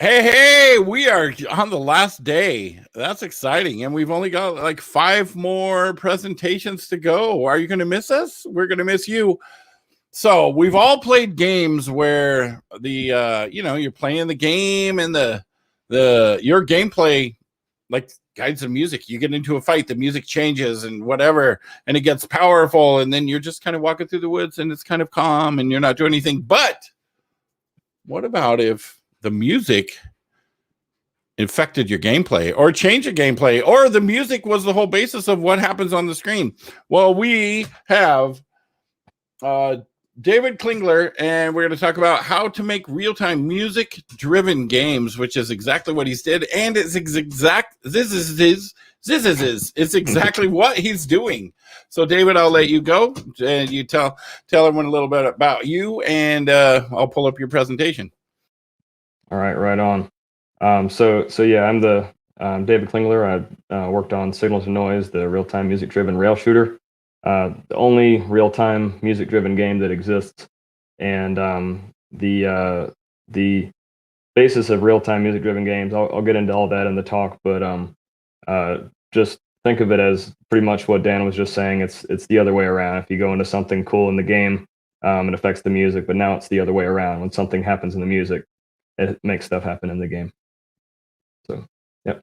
Hey, we are on the last day. That's exciting. And we've only got like 5 more presentations to go. Are you going to miss us? We're going to miss you. So we've all played games where you're playing the game and your gameplay like guides the music. You get into a fight, the music changes and whatever, and it gets powerful. And then you're just kind of walking through the woods and it's kind of calm and you're not doing anything. But what about if the music infected your gameplay or changed your gameplay, or the music was the whole basis of what happens on the screen? Well, we have David Klingler, and we're going to talk about how to make real-time music-driven games, which is exactly what he's did, and it's exactly what he's doing. So, David, I'll let you go, and you tell everyone a little bit about you, and I'll pull up your presentation. All right, right on. So yeah, I'm the David Klingler. I worked on Signal to Noise, the real-time music-driven rail shooter, the only real-time music-driven game that exists. And the basis of real-time music-driven games, I'll get into all that in the talk, but just think of it as pretty much what Dan was just saying. It's the other way around. If you go into something cool in the game, it affects the music, but now it's the other way around. When something happens in the music, it makes stuff happen in the game. So, yep.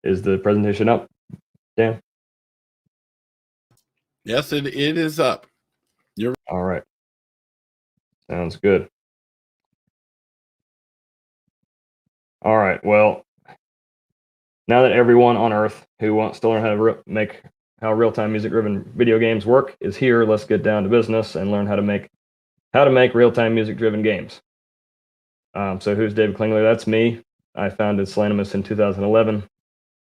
Is the presentation up, Dan? Yes, it is up. You're all right. Sounds good. All right. Well, now that everyone on Earth who wants to learn how real-time music-driven video games work is here, let's get down to business and learn how to make real-time music-driven games. So who's David Klingler? That's me. I founded Solanimus in 2011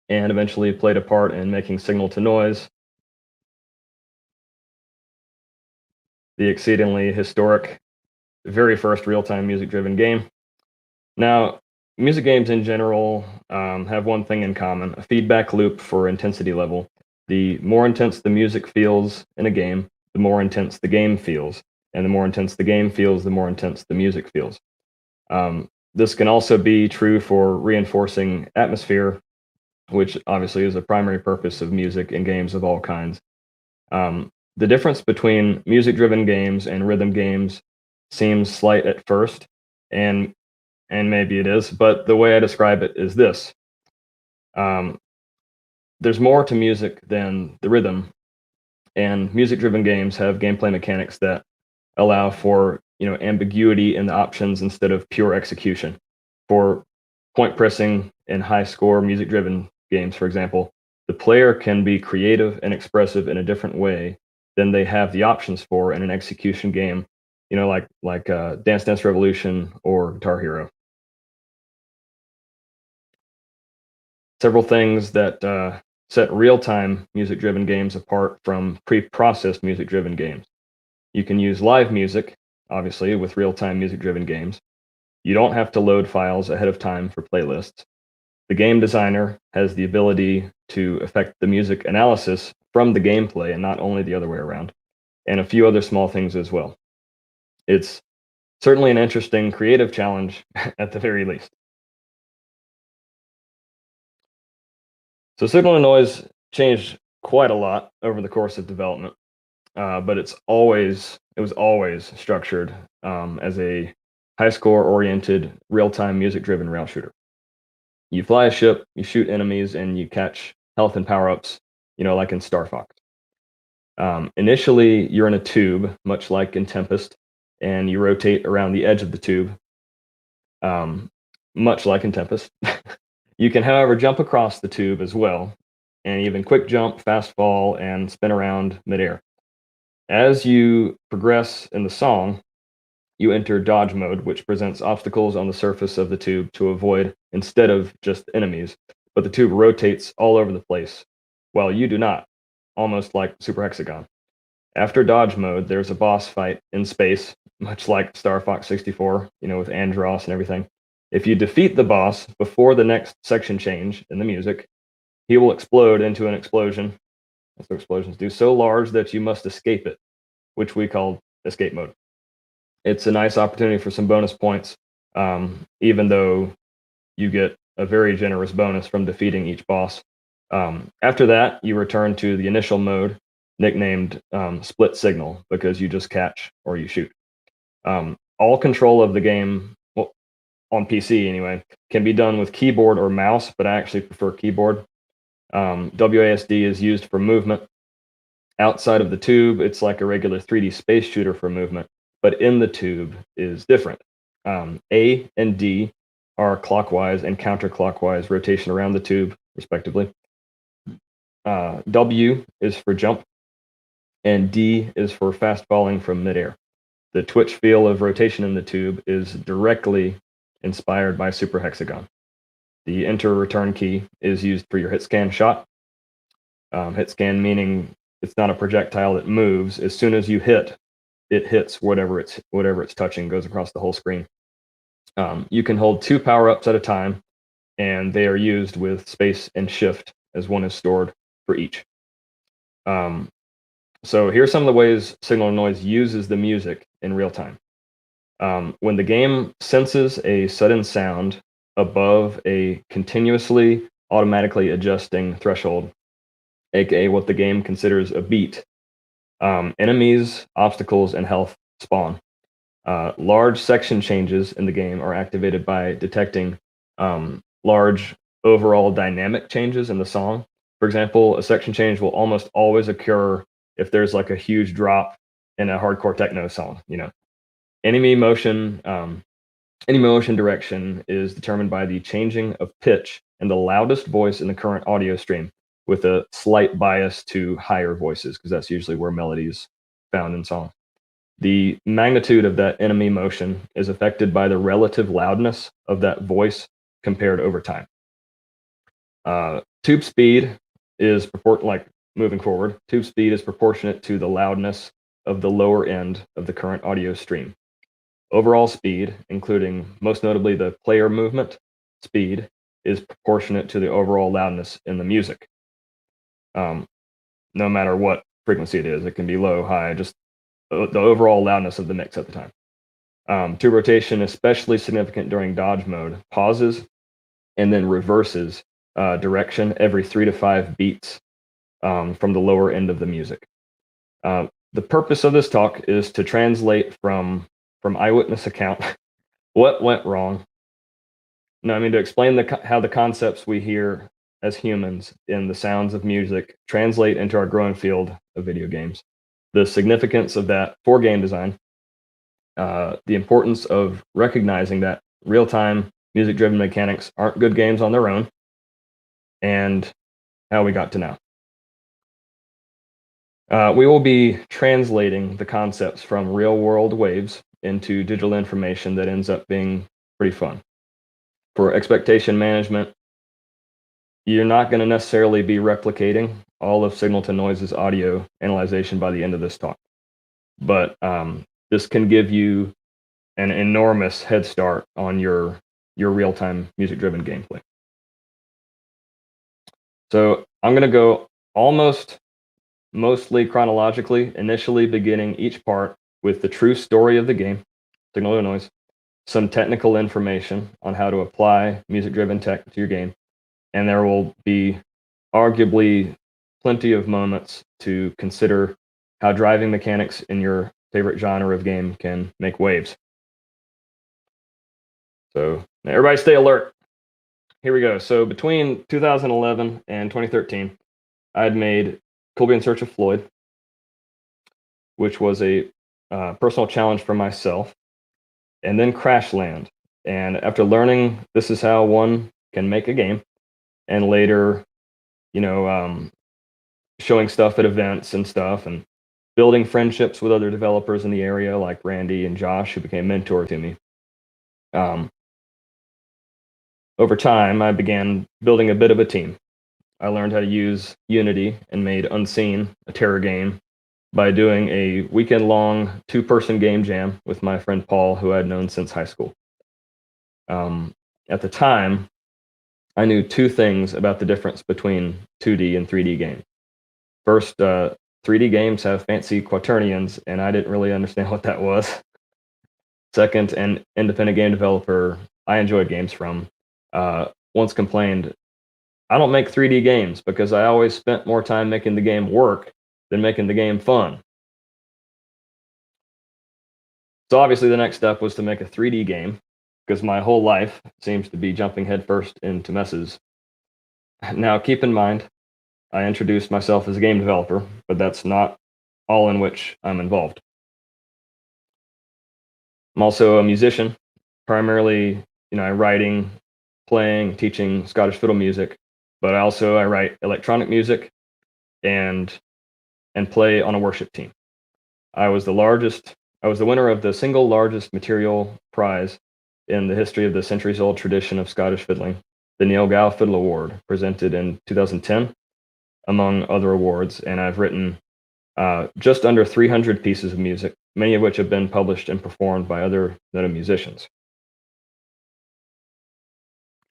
and eventually played a part in making Signal to Noise, the exceedingly historic very first real-time music-driven game. Now, music games in general have one thing in common: a feedback loop for intensity level. The more intense the music feels in a game, the more intense the game feels. And the more intense the game feels, the more intense the music feels. This can also be true for reinforcing atmosphere, which obviously is a primary purpose of music in games of all kinds. The difference between music-driven games and rhythm games seems slight at first, and maybe it is, but the way I describe it is this. There's more to music than the rhythm, and music-driven games have gameplay mechanics that allow for ambiguity in the options instead of pure execution. For point pressing and high score music-driven games, for example, the player can be creative and expressive in a different way than they have the options for in an execution game, like Dance Dance Revolution or Guitar Hero. Several things that set real-time music-driven games apart from pre-processed music-driven games. You can use live music, obviously, with real-time music-driven games. You don't have to load files ahead of time for playlists. The game designer has the ability to affect the music analysis from the gameplay and not only the other way around, and a few other small things as well. It's certainly an interesting creative challenge at the very least. So Signal to Noise changed quite a lot over the course of development, but it was always structured as a high-score-oriented, real-time music-driven rail shooter. You fly a ship, you shoot enemies, and you catch health and power-ups, like in Star Fox. Initially, you're in a tube, much like in Tempest, and you rotate around the edge of the tube, much like in Tempest. You can, however, jump across the tube as well, and even quick jump, fast fall, and spin around midair. As you progress in the song, you enter dodge mode, which presents obstacles on the surface of the tube to avoid instead of just enemies, but the tube rotates all over the place, while you do not, almost like Super Hexagon. After dodge mode, there's a boss fight in space, much like Star Fox 64, with Andross and everything. If you defeat the boss before the next section change in the music, he will explode into an explosion, as explosions do, so large that you must escape it, which we call escape mode. It's a nice opportunity for some bonus points, even though you get a very generous bonus from defeating each boss. After that, you return to the initial mode, nicknamed Split Signal, because you just catch or you shoot. All control of the game, well, on PC anyway, can be done with keyboard or mouse, but I actually prefer keyboard. WASD is used for movement. Outside of the tube, it's like a regular 3D space shooter for movement, but in the tube is different. A and D are clockwise and counterclockwise rotation around the tube, respectively. W is for jump, and D is for fast falling from midair. The twitch feel of rotation in the tube is directly inspired by Super Hexagon. The enter return key is used for your hit scan shot. Hit scan meaning it's not a projectile that moves. As soon as you hit, it hits whatever it's touching, goes across the whole screen. You can hold 2 power-ups at a time, and they are used with space and shift as one is stored for each. So here's some of the ways Signal and Noise uses the music in real time. When the game senses a sudden sound above a continuously automatically adjusting threshold, aka what the game considers a beat, enemies, obstacles, and health spawn. Large section changes in the game are activated by detecting large overall dynamic changes in the song. For example, a section change will almost always occur if there's like a huge drop in a hardcore techno song. Enemy motion direction is determined by the changing of pitch and the loudest voice in the current audio stream, with a slight bias to higher voices, because that's usually where melodies found in songs. The magnitude of that enemy motion is affected by the relative loudness of that voice compared over time. Tube speed is moving forward. Tube speed is proportionate to the loudness of the lower end of the current audio stream. Overall speed, including most notably the player movement speed, is proportionate to the overall loudness in the music. No matter what frequency it is, it can be low, high, just the overall loudness of the mix at the time. Tube rotation, especially significant during dodge mode, pauses and then reverses direction every 3 to 5 beats from the lower end of the music. The purpose of this talk is to translate from eyewitness account what went wrong. To explain how the concepts we hear as humans in the sounds of music translate into our growing field of video games, the significance of that for game design, the importance of recognizing that real-time music-driven mechanics aren't good games on their own, and how we got to now. We will be translating the concepts from real-world waves into digital information that ends up being pretty fun. For expectation management, you're not going to necessarily be replicating all of Signal to Noise's audio analyzation by the end of this talk, but this can give you an enormous head start on your real-time music-driven gameplay. So I'm going to go mostly chronologically, initially beginning each part with the true story of the game, Signal to Noise, some technical information on how to apply music-driven tech to your game, and there will be arguably plenty of moments to consider how driving mechanics in your favorite genre of game can make waves. So everybody stay alert. Here we go. So between 2011 and 2013, I'd made Colby in Search of Floyd, which was a personal challenge for myself, and then Crashland. And after learning this is how one can make a game, and later, showing stuff at events and stuff, and building friendships with other developers in the area like Randy and Josh, who became mentors to me. Over time, I began building a bit of a team. I learned how to use Unity and made Unseen, a terror game, by doing a weekend-long 2-person game jam with my friend Paul, who I'd known since high school. At the time, I knew 2 things about the difference between 2D and 3D games. First, 3D games have fancy quaternions, and I didn't really understand what that was. Second, an independent game developer I enjoy games from once complained, I don't make 3D games because I always spent more time making the game work than making the game fun. So obviously the next step was to make a 3D game because my whole life seems to be jumping headfirst into messes. Now keep in mind, I introduced myself as a game developer, but that's not all in which I'm involved. I'm also a musician, primarily, writing, playing, teaching Scottish fiddle music, but I write electronic music and play on a worship team. I was the winner of the single largest material prize in the history of the centuries-old tradition of Scottish fiddling, the Neil Gow Fiddle Award, presented in 2010, among other awards, and I've written just under 300 pieces of music, many of which have been published and performed by other noted musicians.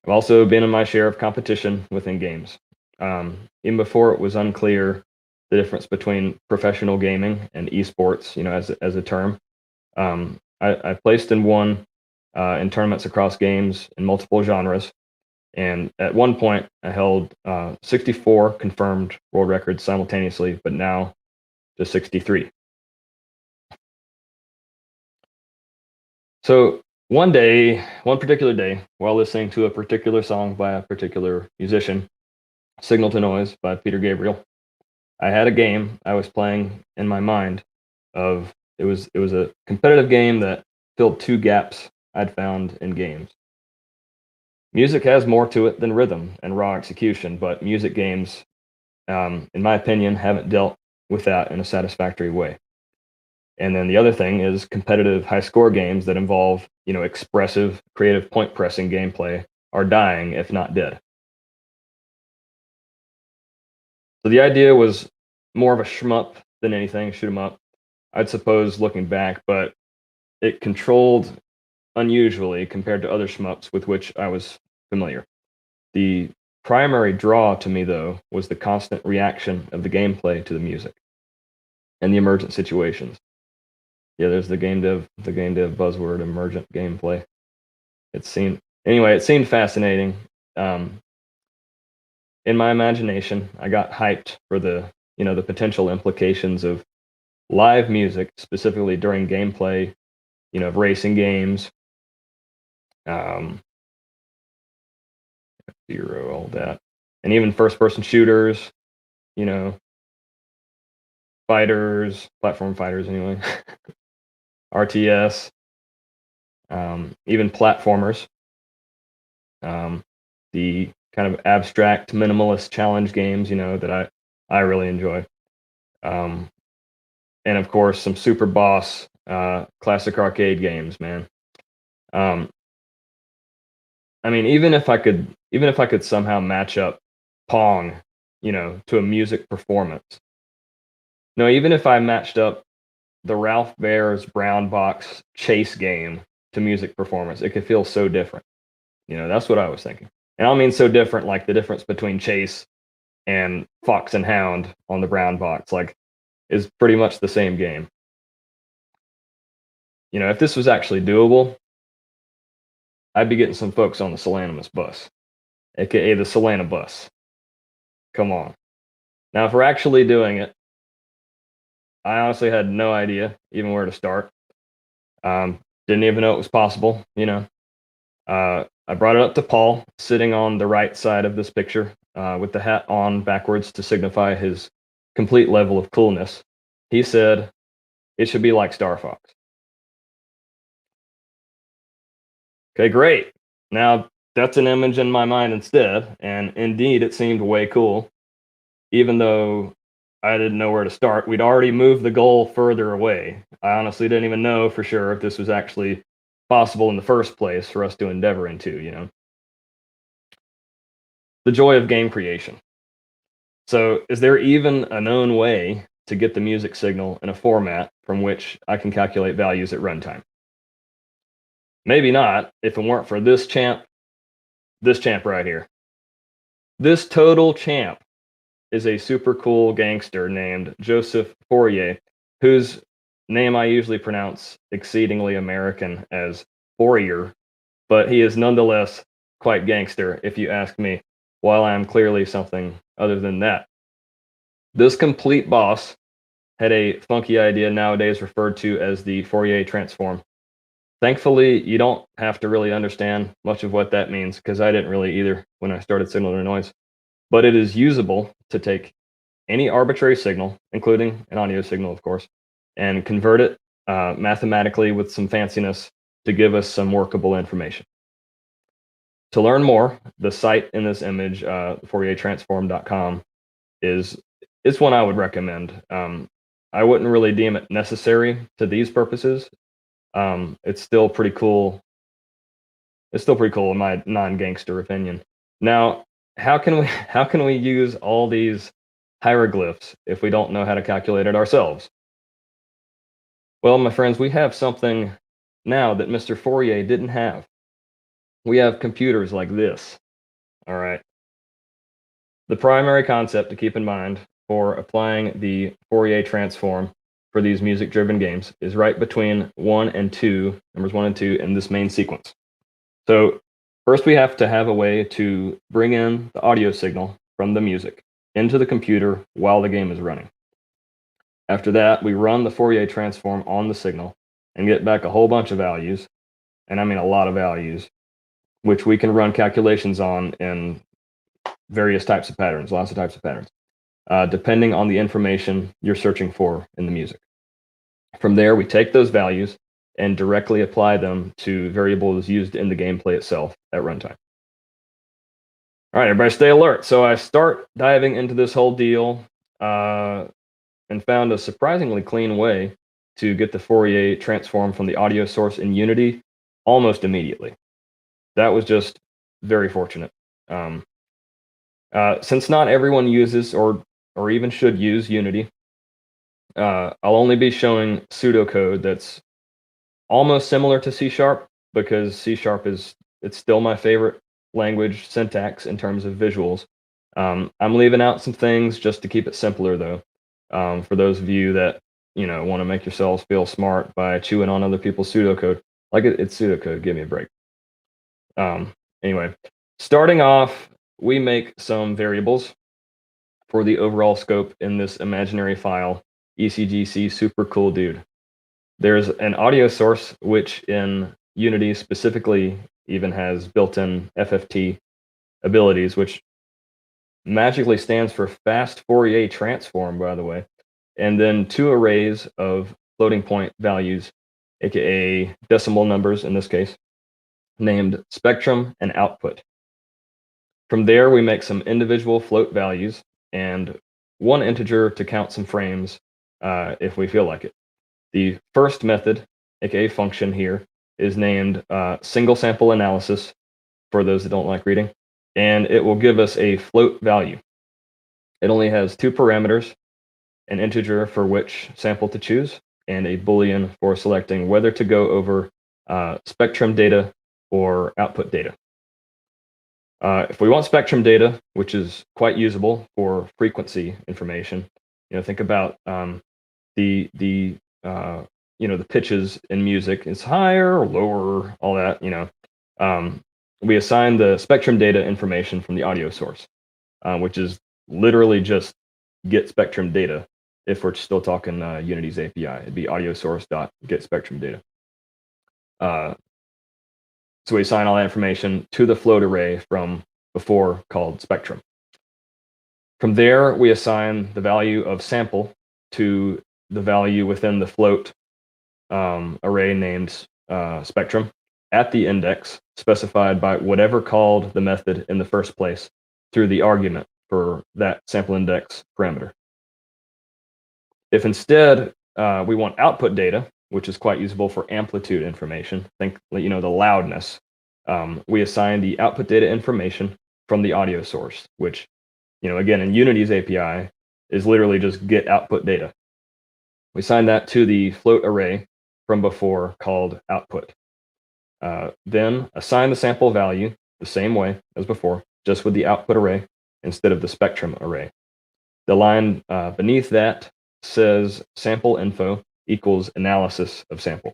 I've also been in my share of competition within games. Even before it was unclear the difference between professional gaming and esports, as a term. I placed and won in tournaments across games in multiple genres. And at one point, I held 64 confirmed world records simultaneously, but now just 63. So one particular day, while listening to a particular song by a particular musician, Signal to Noise by Peter Gabriel, I had a game I was playing in my mind it was a competitive game that filled two gaps I'd found in games. Music has more to it than rhythm and raw execution, but music games, in my opinion, haven't dealt with that in a satisfactory way. And then the other thing is competitive high score games that involve, expressive, creative point pressing gameplay are dying, if not dead. So the idea was more of a shmup than anything, shoot 'em up, I'd suppose, looking back, but it controlled unusually compared to other shmups with which I was familiar. The primary draw to me, though, was the constant reaction of the gameplay to the music and the emergent situations. Yeah, there's the game dev buzzword, emergent gameplay. It seemed fascinating. Um, in my imagination, I got hyped for the potential implications of live music, specifically during gameplay, of racing games, um, Zero, all that, and even first-person shooters, you know, fighters, platform fighters, anyway, RTS, even platformers, the kind of abstract, minimalist challenge games, that I really enjoy, um, and of course some super boss, classic arcade games, man. Um, I mean, even if I could somehow match up Pong, to a music performance. No, even if I matched up the Ralph Baer's Brown Box chase game to music performance, it could feel so different. That's what I was thinking. And I don't mean so different like the difference between Chase and Fox and Hound on the Brown Box, like, is pretty much the same game. If this was actually doable, I'd be getting some folks on the Solanimus bus, aka the Solana bus. Come on. Now, if we're actually doing it, I honestly had no idea even where to start. Didn't even know it was possible. I brought it up to Paul, sitting on the right side of this picture, with the hat on backwards to signify his complete level of coolness. He said, it should be like Star Fox. Okay, great. Now, that's an image in my mind instead, and indeed, it seemed way cool, even though I didn't know where to start. We'd already moved the goal further away. I honestly didn't even know for sure if this was actually possible in the first place for us to endeavor into. The joy of game creation. So, is there even a known way to get the music signal in a format from which I can calculate values at runtime? Maybe not, if it weren't for this champ right here. This total champ is a super cool gangster named Joseph Fourier, who's name I usually pronounce exceedingly American as Fourier, but he is nonetheless quite gangster, if you ask me, while I am clearly something other than that. This complete boss had a funky idea nowadays referred to as the Fourier transform. Thankfully, you don't have to really understand much of what that means, because I didn't really either when I started signal to noise. But it is usable to take any arbitrary signal, including an audio signal, of course, and convert it mathematically with some fanciness to give us some workable information. To learn more, the site in this image, FourierTransform.com, is one I would recommend. I wouldn't really deem it necessary to these purposes. It's still pretty cool. It's still pretty cool in my non-gangster opinion. Now, how can we use all these hieroglyphs if we don't know how to calculate it ourselves? Well, my friends, we have something now that Mr. Fourier didn't have. We have computers like this. All right. The primary concept to keep in mind for applying the Fourier transform for these music-driven games is right between numbers 1 and 2 in this main sequence. So first we have to have a way to bring in the audio signal from the music into the computer while the game is running. After that, we run the Fourier transform on the signal and get back a whole bunch of values, and I mean a lot of values, which we can run calculations on in various types of patterns, lots of types of patterns, depending on the information you're searching for in the music. From there, we take those values and directly apply them to variables used in the gameplay itself at runtime. All right, everybody stay alert. So I start diving into this whole deal and found a surprisingly clean way to get the Fourier transform from the audio source in Unity almost immediately. That was just very fortunate. Since not everyone uses or even should use Unity, I'll only be showing pseudocode that's almost similar to C#, because C# it's still my favorite language syntax in terms of visuals. I'm leaving out some things just to keep it simpler, though. For those of you that want to make yourselves feel smart by chewing on other people's pseudocode, like it's pseudocode. Give me a break. Anyway, starting off, we make some variables for the overall scope in this imaginary file, ECGC super cool dude. There's an audio source, which in Unity specifically even has built-in FFT abilities, which magically stands for fast Fourier transform, by the way, and then 2 arrays of floating point values, aka decimal numbers in this case, named spectrum and output. From there, we make some individual float values and 1 integer to count some frames if we feel like it. The first method, aka function here, is named single sample analysis for those that don't like reading, and it will give us a float value. It only has 2 parameters, an integer for which sample to choose, and a boolean for selecting whether to go over spectrum data or output data. If we want spectrum data, which is quite usable for frequency information, think about the pitches in music. It's higher or lower, all that. We assign the spectrum data information from the audio source, which is literally just get spectrum data. If we're still talking Unity's API, it'd be audio source.get spectrum data. So we assign all that information to the float array from before called spectrum. From there, we assign the value of sample to the value within the float array named spectrum at the index specified by whatever called the method in the first place through the argument for that sample index parameter. If instead we want output data, which is quite usable for amplitude information, think the loudness, we assign the output data information from the audio source, which again in Unity's API is literally just get output data. We assign that to the float array from before called output. Then assign the sample value the same way as before, just with the output array instead of the spectrum array. The line beneath that says sample info equals analysis of sample.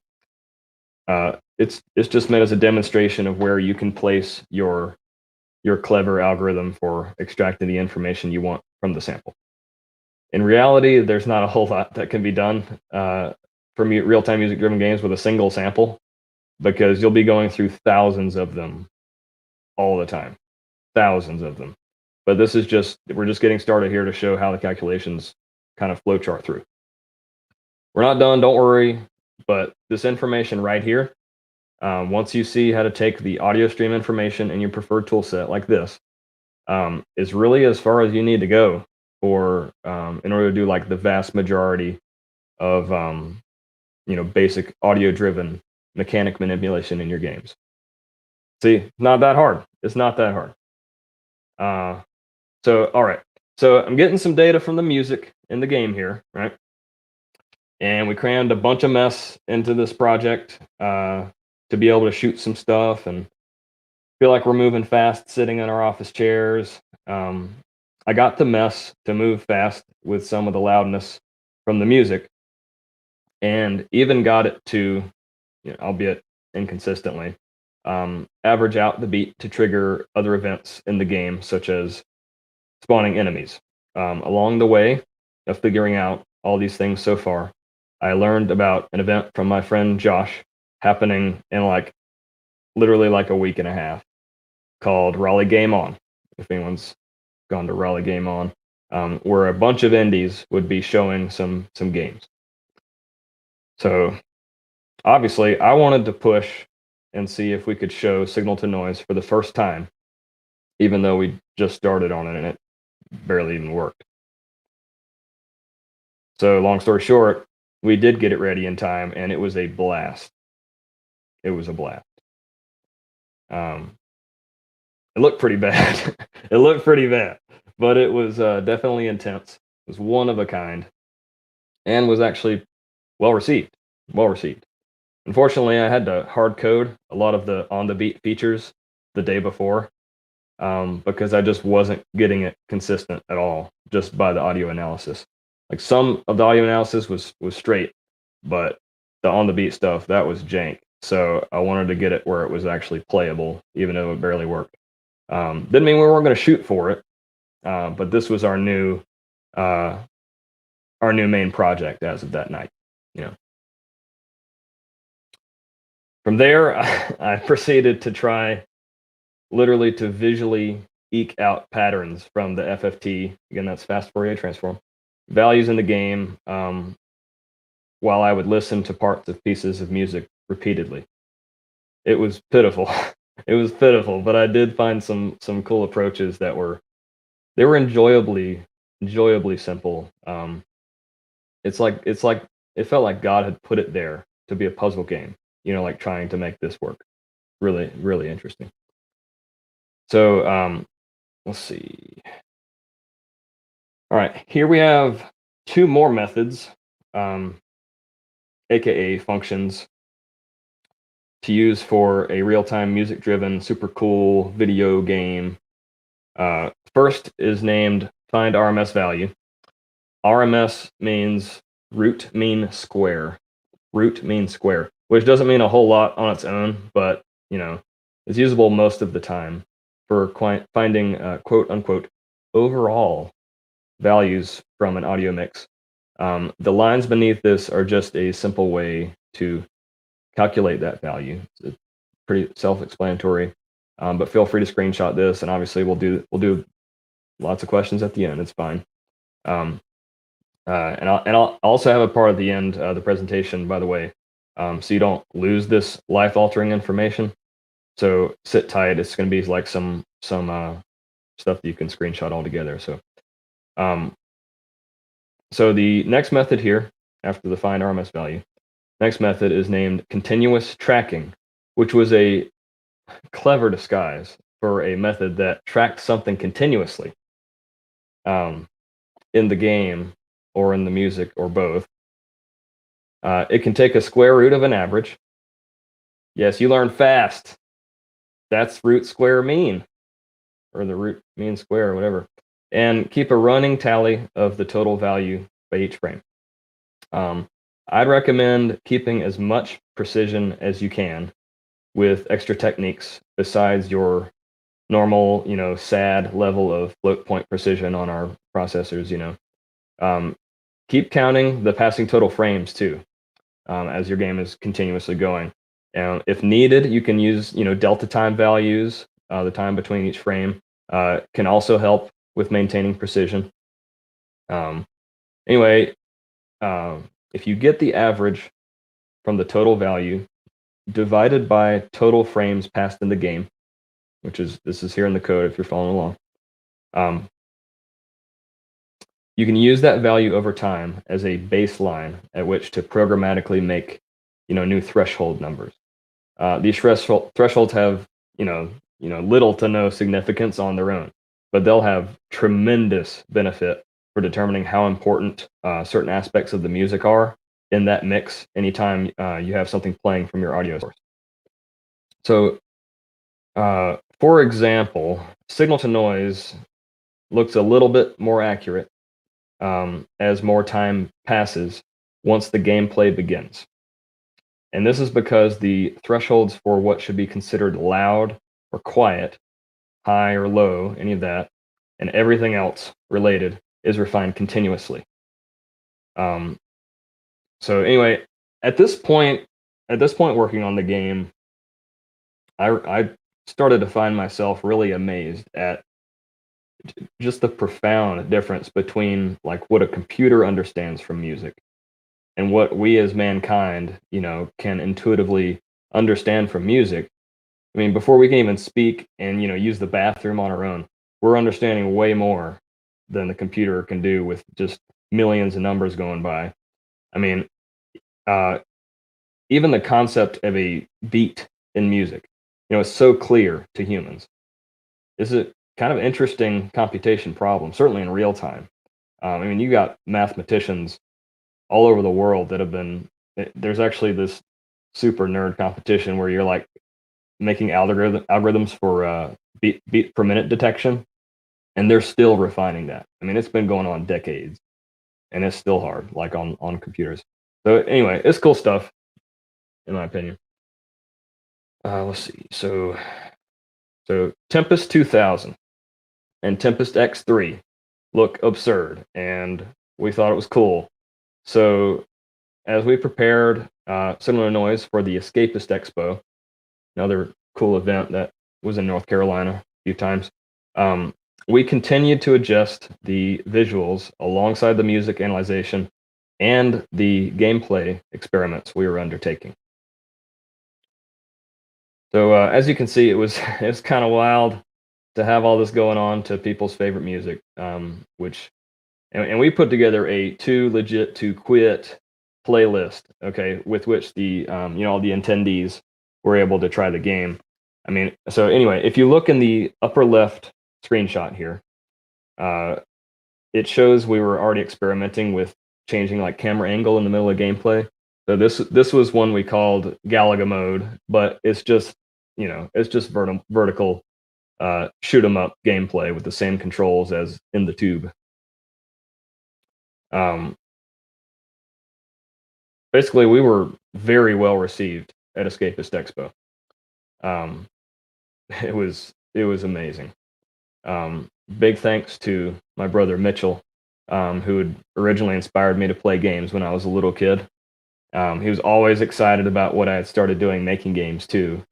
It's just meant as a demonstration of where you can place your clever algorithm for extracting the information you want from the sample. In reality, there's not a whole lot that can be done for real-time music-driven games with a single sample, because you'll be going through thousands of them all the time, thousands of them. But this is we're just getting started here to show how the calculations kind of flowchart through. We're not done, don't worry, but this information right here, once you see how to take the audio stream information in your preferred tool set like this, is really as far as you need to go for in order to do like the vast majority of basic audio-driven mechanic manipulation in your games. See, not that hard. It's not that hard. So, all right. So I'm getting some data from the music in the game here, right? And we crammed a bunch of mess into this project to be able to shoot some stuff and feel like we're moving fast sitting in our office chairs. I got the mess to move fast with some of the loudness from the music, and even got it to, albeit inconsistently, average out the beat to trigger other events in the game, such as spawning enemies. Along the way of figuring out all these things so far, I learned about an event from my friend Josh happening in literally like a week and a half, called Raleigh Game On. If anyone's gone to Raleigh Game On, where a bunch of indies would be showing some games. So obviously I wanted to push and see if we could show signal to noise for the first time, even though we just started on it and it barely even worked. So long story short, we did get it ready in time, and it was a blast. It was a blast. It looked pretty bad. It looked pretty bad, but it was definitely intense. It was one of a kind, and was actually well received. Well received. Unfortunately, I had to hard code a lot of the on the beat features the day before, because I just wasn't getting it consistent at all, just by the audio analysis. Like some of the audio analysis was straight, but the on the beat stuff, that was jank. So I wanted to get it where it was actually playable, even though it barely worked. Didn't mean we weren't going to shoot for it, but this was our new main project as of that night. From there, I proceeded to try literally to visually eke out patterns from the FFT. Again, that's fast Fourier transform values in the game, while I would listen to parts of pieces of music repeatedly. It was pitiful. It was pitiful, but I did find some cool approaches that were enjoyably simple. It felt like God had put it there to be a puzzle game, like trying to make this work. Really, really interesting. So let's see. All right, here we have two more methods, aka functions, to use for a real-time music-driven, super cool video game. First is named find RMS value. RMS means root mean square. Root mean square, which doesn't mean a whole lot on its own, but it's usable most of the time for finding quote unquote overall values from an audio mix. The lines beneath this are just a simple way to calculate that value. It's pretty self-explanatory, but feel free to screenshot this, and obviously we'll do lots of questions at the end. It's fine. And I'll also have a part at the end of the presentation, by the way, so you don't lose this life-altering information. So sit tight. It's going to be like some stuff that you can screenshot all together. So the next method here, after the find RMS value, next method is named continuous tracking, which was a clever disguise for a method that tracked something continuously in the game or in the music or both. It can take a square root of an average. Yes, you learn fast. That's root square mean, or the root mean square, or whatever, and keep a running tally of the total value by each frame. I'd recommend keeping as much precision as you can with extra techniques besides your normal, sad level of float point precision on our processors. Um, keep counting the passing total frames too, as your game is continuously going. And if needed, you can use, delta time values. The time between each frame can also help with maintaining precision. Um, anyway, if you get the average from the total value divided by total frames passed in the game, this is here in the code if you're following along. You can use that value over time as a baseline at which to programmatically make, new threshold numbers. These thresholds have, little to no significance on their own, but they'll have tremendous benefit for determining how important certain aspects of the music are in that mix anytime you have something playing from your audio source. So, for example, signal to noise looks a little bit more accurate as more time passes once the gameplay begins. And this is because the thresholds for what should be considered loud or quiet, high or low, any of that, and everything else related is refined continuously. So anyway, at this point working on the game, I started to find myself really amazed at just the profound difference between like what a computer understands from music and what we as mankind, can intuitively understand from music. I mean, before we can even speak and, use the bathroom on our own, we're understanding way more than the computer can do with just millions of numbers going by. I mean, even the concept of a beat in music, is so clear to humans. This is a kind of interesting computation problem, certainly in real time. I mean, you got mathematicians all over the world that have been. There's actually this super nerd competition where you're like making algorithms for beat per minute detection, and they're still refining that. I mean, it's been going on decades, and it's still hard, like on computers. So anyway, it's cool stuff, in my opinion. Let's see. So Tempest 2000 and Tempest X3 look absurd, and we thought it was cool. So as we prepared Similar Noise for the Escapist Expo, another cool event that was in North Carolina a few times, we continued to adjust the visuals alongside the music analyzation and the gameplay experiments we were undertaking. So as you can see, it was kind of wild to have all this going on to people's favorite music, and we put together a Too Legit to Quit playlist, okay, with which the all the attendees were able to try the game. I mean, so anyway, if you look in the upper left screenshot here, it shows we were already experimenting with changing like camera angle in the middle of gameplay. So this was one we called Galaga mode, but it's just vertical shoot 'em up gameplay with the same controls as in the tube. Basically, we were very well received at Escapist Expo. It was amazing. Big thanks to my brother Mitchell, who had originally inspired me to play games when I was a little kid. He was always excited about what I had started doing, making games too.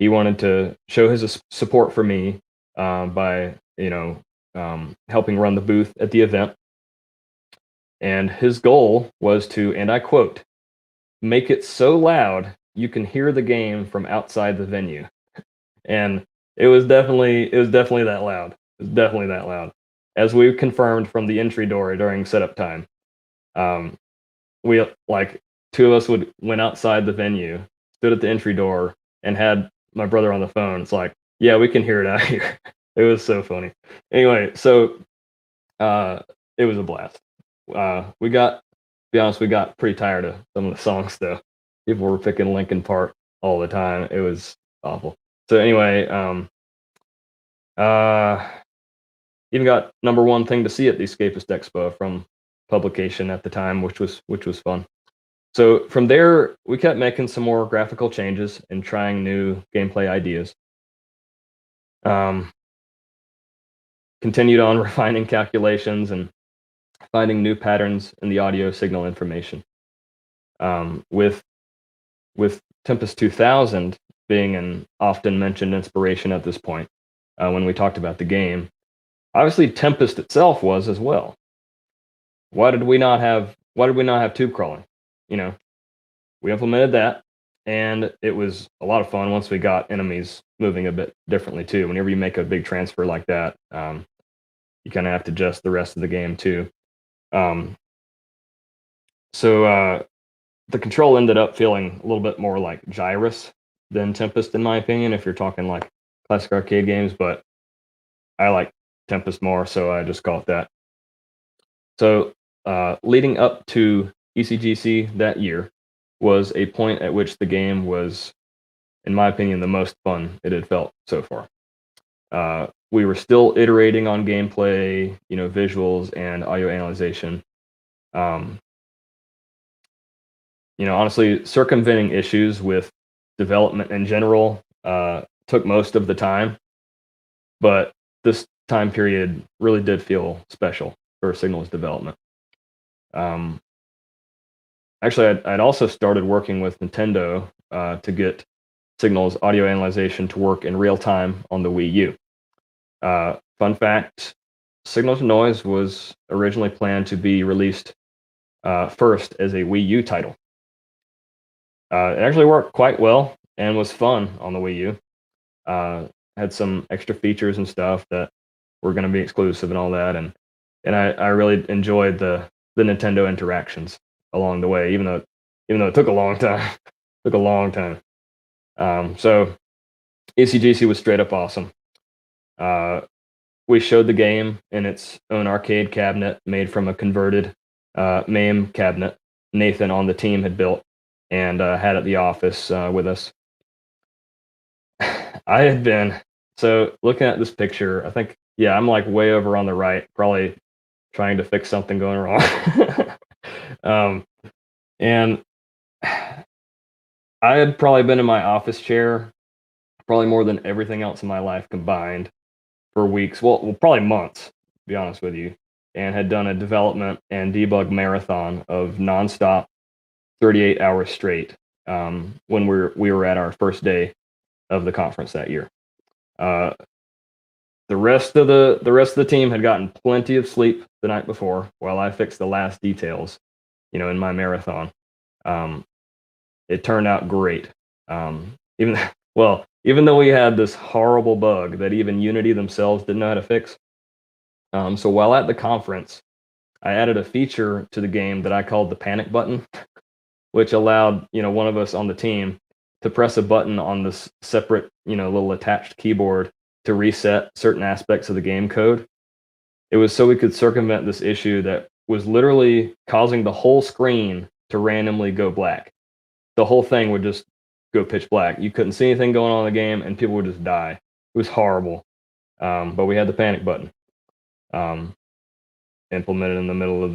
He wanted to show his support for me by helping run the booth at the event. And his goal was to, and I quote, make it so loud you can hear the game from outside the venue. And it was definitely that loud. It was definitely that loud. As we confirmed from the entry door during setup time, we like two of us went outside the venue, stood at the entry door, and had my brother on the phone. It's like, yeah, we can hear it out here. It was so funny. Anyway, so it was a blast. We got pretty tired of some of the songs though. People were picking Linkin Park all the time. It was awful. So anyway, even got number one thing to see at the Escapist Expo from publication at the time, which was fun. So from there, we kept making some more graphical changes and trying new gameplay ideas. Continued on refining calculations and finding new patterns in the audio signal information. With Tempest 2000 being an often mentioned inspiration at this point, when we talked about the game, obviously Tempest itself was as well. Why did we not have tube crawling? You know, we implemented that, and it was a lot of fun once we got enemies moving a bit differently too. Whenever you make a big transfer like that, you kind of have to adjust the rest of the game too. So the control ended up feeling a little bit more like Gyrus than Tempest, in my opinion, if you're talking like classic arcade games, but I like Tempest more, so I just call it that. So leading up to ECGC that year was a point at which the game was, in my opinion, the most fun it had felt so far. We were still iterating on gameplay, visuals and audio analyzation. Honestly, circumventing issues with development in general took most of the time, but this time period really did feel special for Signal's development. Actually, I'd also started working with Nintendo to get Signal's audio analyzation to work in real time on the Wii U. Fun fact, Signal to Noise was originally planned to be released first as a Wii U title. It actually worked quite well and was fun on the Wii U. Had some extra features and stuff that were going to be exclusive and all that, and I really enjoyed the Nintendo interactions along the way, even though it took a long time. Took a long time. So ECGC was straight up awesome. We showed the game in its own arcade cabinet made from a converted MAME cabinet Nathan on the team had built and had at the office with us. I had been, so looking at this picture, I think, yeah, I'm like way over on the right, probably trying to fix something going wrong. And I had probably been in my office chair, probably more than everything else in my life combined, for weeks, well, probably months, to be honest with you, and had done a development and debug marathon of nonstop 38 hours straight when we were at our first day of the conference that year. The rest of the team had gotten plenty of sleep the night before while I fixed the last details, in my marathon. It turned out great. Even though we had this horrible bug that even Unity themselves didn't know how to fix. So while at the conference, I added a feature to the game that I called the panic button, which allowed, one of us on the team to press a button on this separate, little attached keyboard to reset certain aspects of the game code. It was so we could circumvent this issue that was literally causing the whole screen to randomly go black. The whole thing would just go pitch black. You couldn't see anything going on in the game, and people would just die. It was horrible. But we had the panic button implemented in the middle of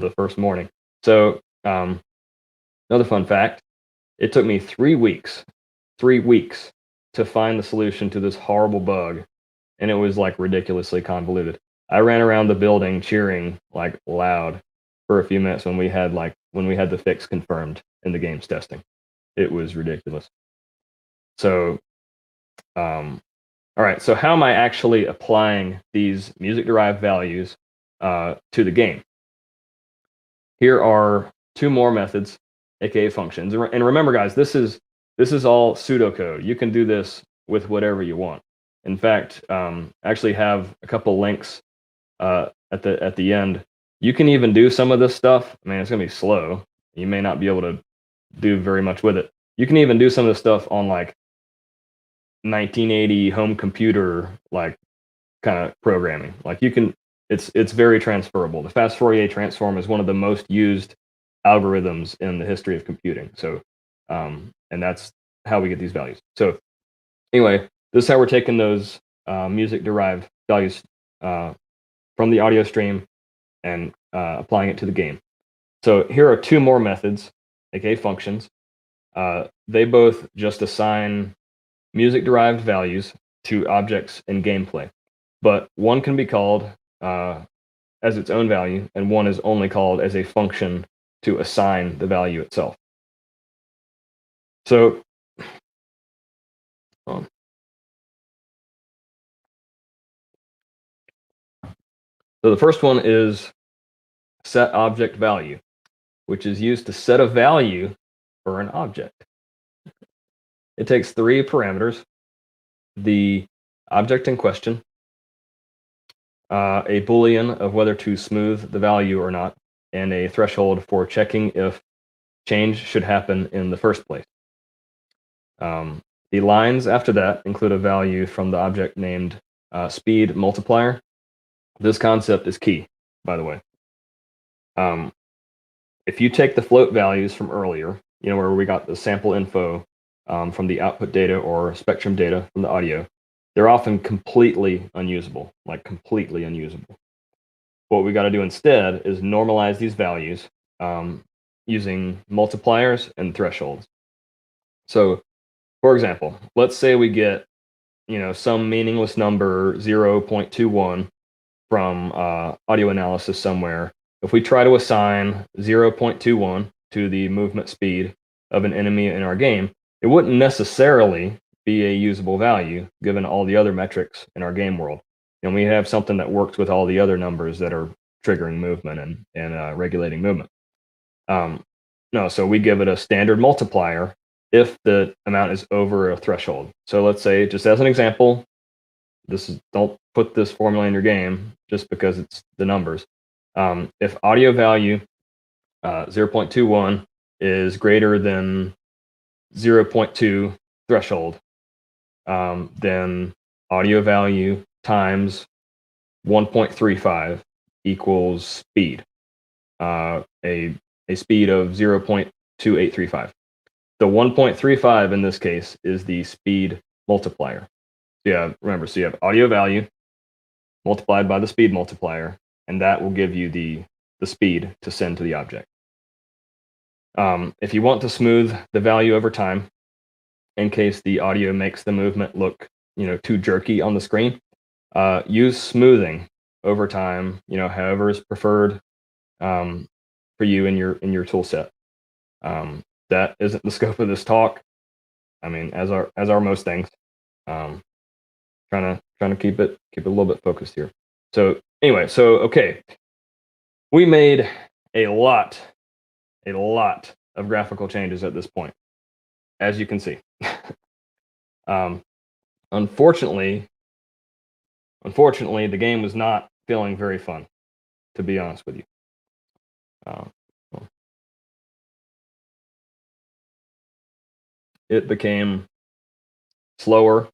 the first morning. So another fun fact: it took me 3 weeks to find the solution to this horrible bug, and it was like ridiculously convoluted. I ran around the building cheering like loud for a few minutes when we had the fix confirmed in the game's testing. It was ridiculous. So, all right. So how am I actually applying these music-derived values to the game? Here are 2 more methods, aka functions. And remember, guys, this is all pseudocode. You can do this with whatever you want. In fact, actually have a couple links at the end. You can even do some of this stuff. I mean, it's gonna be slow. You may not be able to do very much with it. You can even do some of this stuff on like 1980 home computer like kind of programming. Like you can, it's very transferable. The fast Fourier transform is one of the most used algorithms in the history of computing. So, and that's how we get these values. So anyway, this is how we're taking those music derived values from the audio stream and applying it to the game. So here are two more methods, aka functions. They both just assign music-derived values to objects in gameplay, but one can be called as its own value, and one is only called as a function to assign the value itself. So, so the first one is set object value, which is used to set a value for an object. It takes three parameters: the object in question, a boolean of whether to smooth the value or not, and a threshold for checking if change should happen in the first place. The lines after that include a value from the object named speed multiplier. This concept is key, by the way. If you take the float values from earlier, where we got the sample info from the output data or spectrum data from the audio, they're often completely unusable, like completely unusable. What we got to do instead is normalize these values using multipliers and thresholds. So, for example, let's say we get some meaningless number 0.21 from audio analysis somewhere. If we try to assign 0.21 to the movement speed of an enemy in our game, it wouldn't necessarily be a usable value given all the other metrics in our game world. And we have something that works with all the other numbers that are triggering movement and regulating movement. No, so we give it a standard multiplier if the amount is over a threshold. So let's say, just as an example, don't put this formula in your game just because it's the numbers. If audio value 0.21 is greater than 0.2 threshold, then audio value times 1.35 equals speed, a speed of 0.2835. The 1.35 in this case is the speed multiplier. Remember, so you have audio value multiplied by the speed multiplier, and that will give you the speed to send to the object. If you want to smooth the value over time, in case the audio makes the movement look too jerky on the screen, use smoothing over time, however is preferred for you in your tool set. That isn't the scope of this talk. I mean, as are most things. Trying to keep it a little bit focused here. So anyway, okay, we made a lot of graphical changes at this point, as you can see. Unfortunately, the game was not feeling very fun, to be honest with you. It became slower,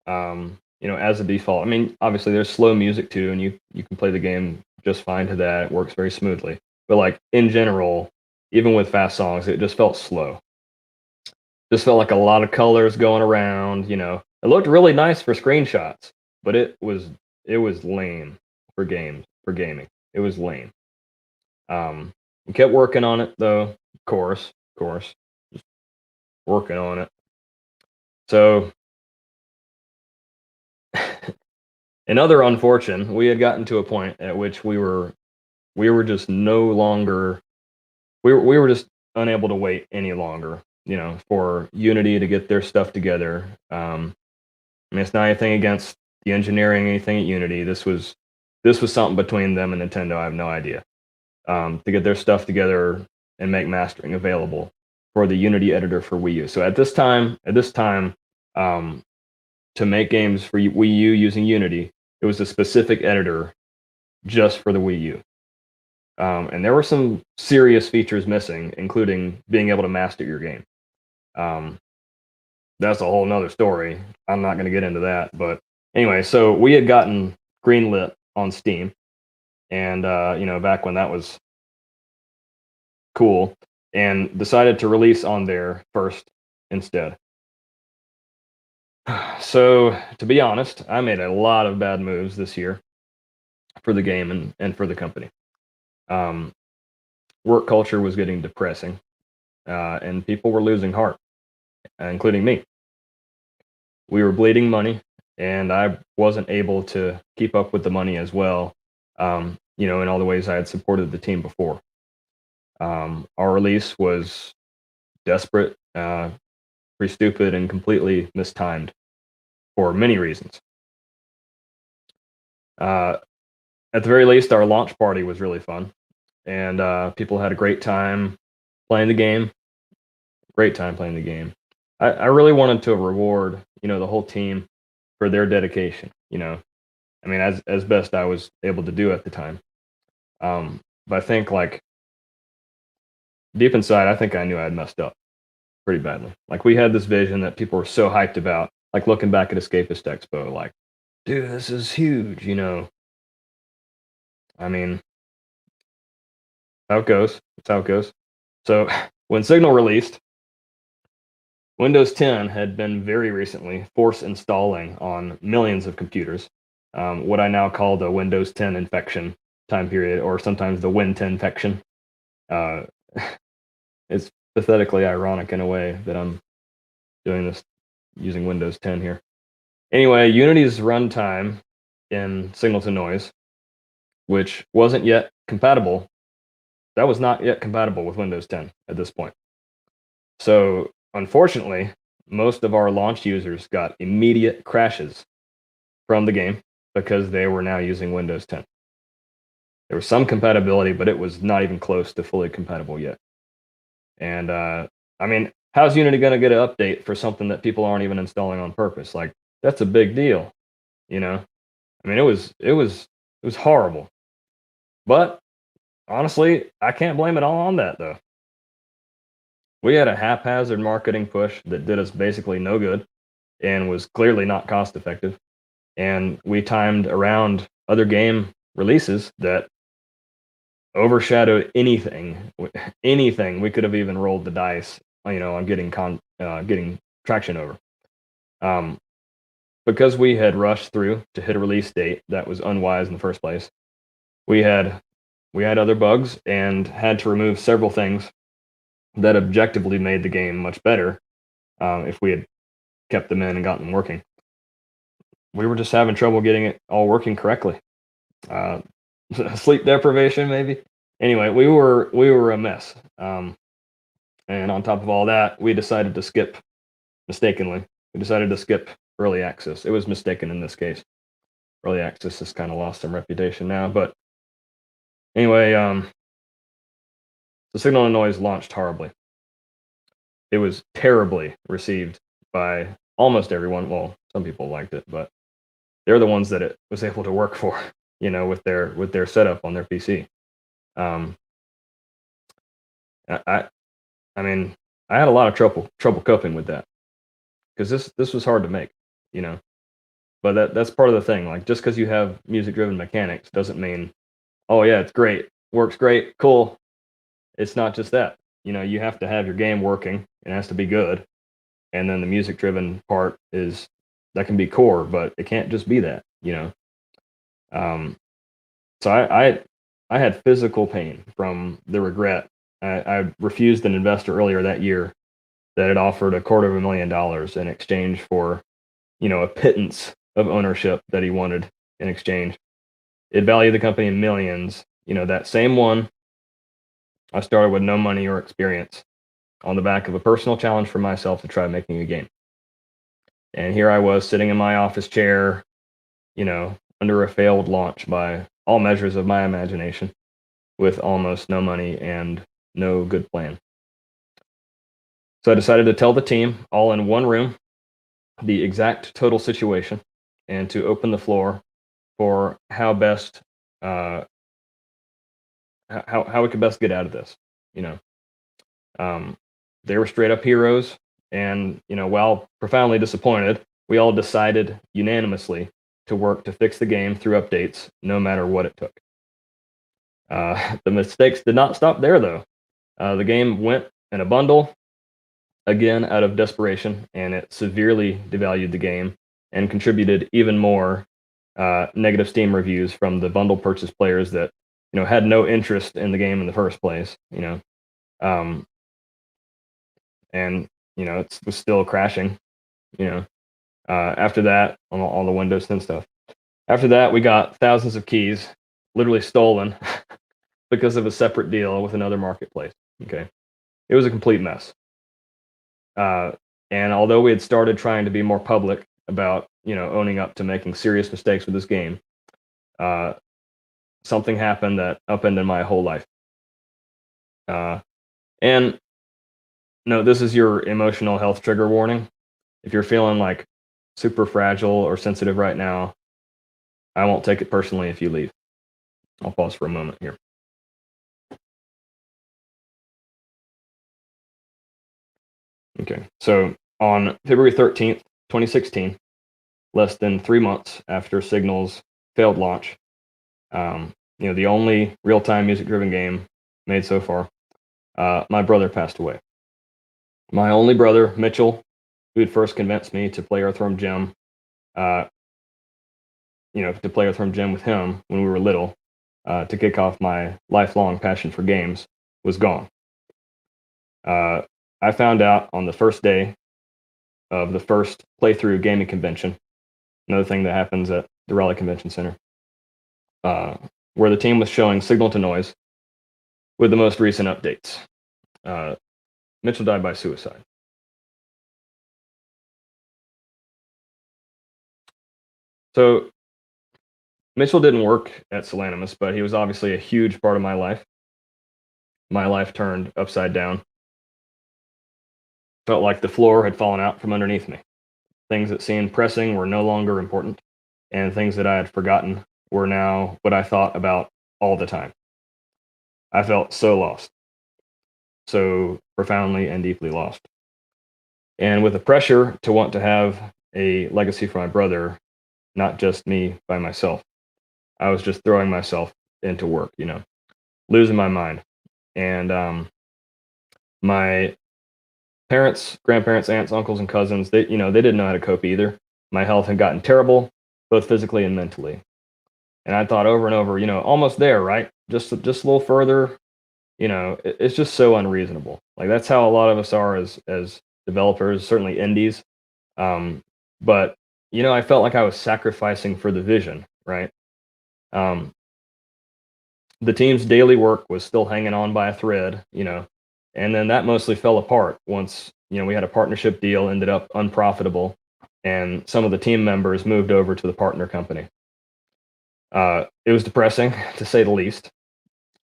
as a default. I mean, obviously there's slow music too, and you can play the game just fine to that. It works very smoothly. But like in general, even with fast songs, it just felt slow. Just felt like a lot of colors going around. It looked really nice for screenshots, but it was lame for gaming. It was lame. We kept working on it though. Of course, just working on it. So, another unfortunate, we had gotten to a point at which we were just no longer, we were just unable to wait any longer, for Unity to get their stuff together. I mean, it's not anything against the engineering, anything at Unity. This was something between them and Nintendo. I have no idea. To get their stuff together and make mastering available for the Unity editor for Wii U. So at this time, to make games for Wii U using Unity, it was a specific editor just for the Wii U. And there were some serious features missing, including being able to master your game. That's a whole nother story. I'm not going to get into that. But anyway, so we had gotten greenlit on Steam. And, back when that was cool, and decided to release on there first instead. So, to be honest, I made a lot of bad moves this year for the game and for the company. work culture was getting depressing, and people were losing heart, including me. We were bleeding money, and I wasn't able to keep up with the money as well, in all the ways I had supported the team before. Our release was desperate, pretty stupid, and completely mistimed for many reasons. At the very least, our launch party was really fun, and people had a great time playing the game. Great time playing the game. I really wanted to reward, the whole team for their dedication. I mean, as best I was able to do at the time. But I think, like, deep inside, I think I knew I had messed up pretty badly. Like, we had this vision that people were so hyped about, like looking back at Escapist Expo, like, dude, this is huge. I mean, how it goes. It's how it goes. So when Signal released, Windows 10 had been very recently force installing on millions of computers, what I now call the Windows 10 infection time period, or sometimes the Win 10 infection. It's pathetically ironic in a way that I'm doing this using Windows 10 here. Anyway, Unity's runtime in signal to noise, which wasn't yet compatible, that was not yet compatible with Windows 10 at this point. So, unfortunately, most of our launch users got immediate crashes from the game because they were now using Windows 10. There was some compatibility, but it was not even close to fully compatible yet. And I mean, how's Unity going to get an update for something that people aren't even installing on purpose? Like, that's a big deal, I mean, it was horrible. But honestly, I can't blame it all on that, though. We had a haphazard marketing push that did us basically no good and was clearly not cost effective. And we timed around other game releases that overshadowed anything we could have even rolled the dice, on getting traction over. Because we had rushed through to hit a release date that was unwise in the first place. We had other bugs and had to remove several things that objectively made the game much better, if we had kept them in and gotten them working. We were just having trouble getting it all working correctly. Sleep deprivation, maybe. Anyway, we were a mess. And on top of all that, we decided to skip early access. It was mistaken in this case. Early access has kind of lost some reputation now, but anyway, the Signal to Noise launched horribly. It was terribly received by almost everyone. Well, some people liked it, but they're the ones that it was able to work for, with their setup on their PC. I mean, I had a lot of trouble coping with that because this was hard to make, But that's part of the thing. Like, just because you have music-driven mechanics doesn't mean, oh yeah, it's great, works great, cool. It's not just that. You have to have your game working. It has to be good, and then the music-driven part that can be core, but it can't just be that. So I had physical pain from the regret. I refused an investor earlier that year that had offered $250,000 in exchange for, a pittance of ownership that he wanted in exchange. It valued the company in millions. That same one, I started with no money or experience on the back of a personal challenge for myself to try making a game. And here I was sitting in my office chair, under a failed launch by all measures of my imagination, with almost no money and no good plan. So I decided to tell the team, all in one room, the exact total situation, and to open the floor for how we could best get out of this. They were straight up heroes, and while profoundly disappointed, we all decided unanimously to work to fix the game through updates, no matter what it took. The mistakes did not stop there, though. The game went in a bundle, again out of desperation, and it severely devalued the game and contributed even more negative Steam reviews from the bundle purchase players that had no interest in the game in the first place, and it was still crashing, you know. After that, on all the Windows 10 stuff. After that, we got thousands of keys literally stolen because of a separate deal with another marketplace. Okay, it was a complete mess. And although we had started trying to be more public about owning up to making serious mistakes with this game, uh, something happened that upended my whole life. And no, this is your emotional health trigger warning. If you're feeling like super fragile or sensitive right now, I won't take it personally if you leave. I'll pause for a moment here. Okay, so on February 13th, 2016, less than 3 months after Signal's failed launch, the only real-time music-driven game made so far, my brother passed away. My only brother, Mitchell, who had first convinced me to play Earthworm Jim, to play Earthworm Jim with him when we were little, to kick off my lifelong passion for games, was gone. I found out on the first day of the first playthrough gaming convention, another thing that happens at the Raleigh Convention Center, where the team was showing Signal to Noise with the most recent updates. Mitchell died by suicide. So Mitchell didn't work at Solanimus, but he was obviously a huge part of my life. My life turned upside down. Felt like the floor had fallen out from underneath me. Things that seemed pressing were no longer important, and things that I had forgotten were now what I thought about all the time. I felt so lost, so profoundly and deeply lost. And with the pressure to want to have a legacy for my brother, not just me by myself, I was just throwing myself into work, losing my mind. And my parents, grandparents, aunts, uncles, and cousins, they didn't know how to cope either. My health had gotten terrible, both physically and mentally. And I thought over and over, almost there, right? Just a little further. It's just so unreasonable. Like that's how a lot of us are as developers, certainly indies. But I felt like I was sacrificing for the vision, right? The team's daily work was still hanging on by a thread, and then that mostly fell apart once we had a partnership deal, ended up unprofitable, and some of the team members moved over to the partner company. It was depressing to say the least.